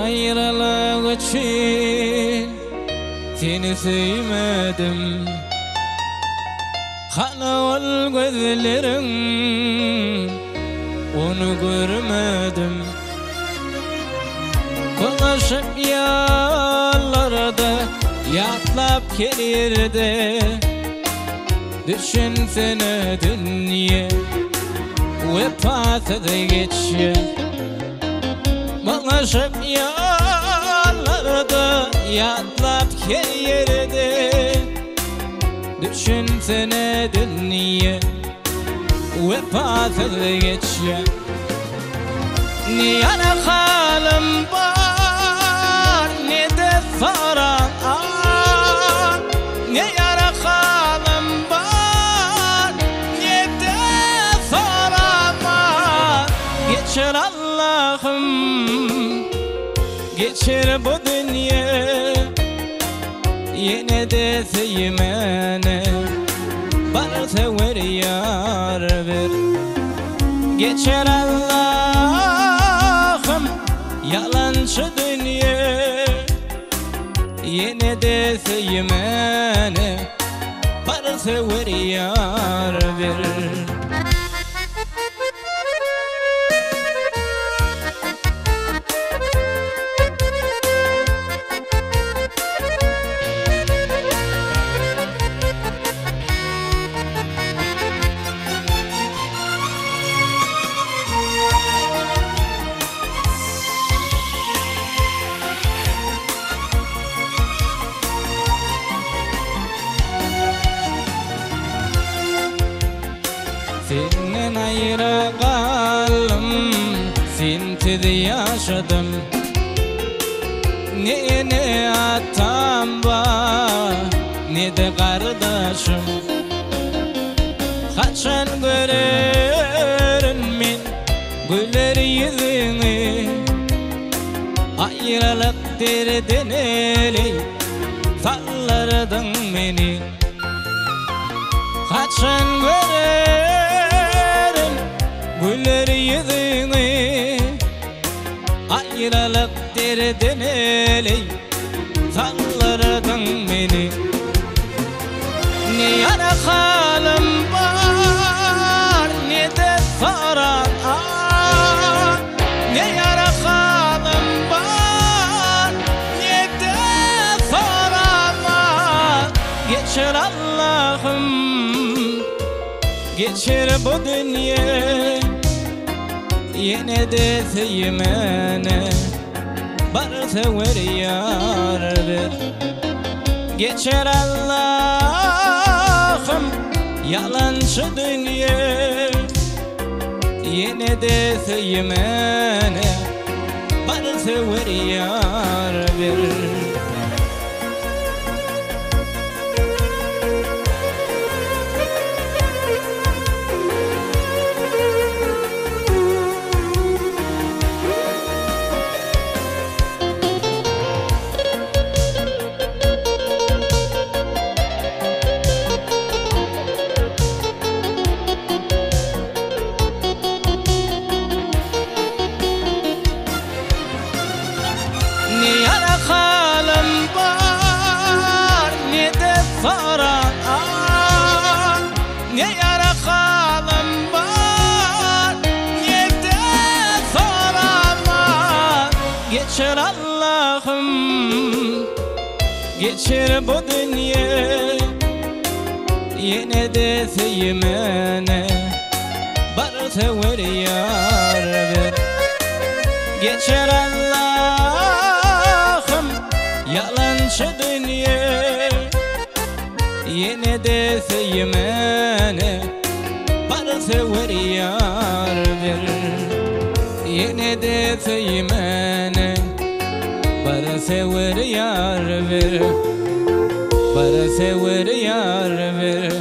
Ayrılık için seni sevmedim. Hala ol gözlerin, onu görmedim. Konuşup yollarda yatlap gelirdi. Düşünsene dünya vefasız geçiyor. Konuşup yollarda yatlap gelirdi. Düşünsene dünya vefasız geçiyor. Ne yana halim var, ne de soran ne yana halim var, ne de soran. Geçer Allah'ım, geçer bu dünya. Yine de sevmene varsa ver yar ver. Geçer Allah'ım yalancı dünya. Yine de sevmene varsa ver yar ver. Senden ayrı kaldım, sensiz yaşadım. Ne atam var, ne de kardeşim. Kaçan görürüm men güler yüzünü. Ayrılık derdin eli sallardın beni. Kaçan görürüm güler yüzünü. Ayrılık derdin eli sallardın beni. Ne yana halim var, ne de soran ne yana halim var, ne de soran. Geçer Allah'ım, geçer bu dünya. Yine de sevmene varsa ver yar ver. Geçer Allah'ım yalancı dünya. Yine de sevmene varsa ver yar ver. Ne yana halim var, ne de soran ne yana halim var, ne de soran. Geçer Allah'ım, geçer bu dünya. Yine de sevmene varsa ver yar ver. Geçer Allah'ım yalancı dünya. Yine de sevmene varsa ver yar ver. Yine de sevmene varsa ver yar ver. Varsa ver yar ver.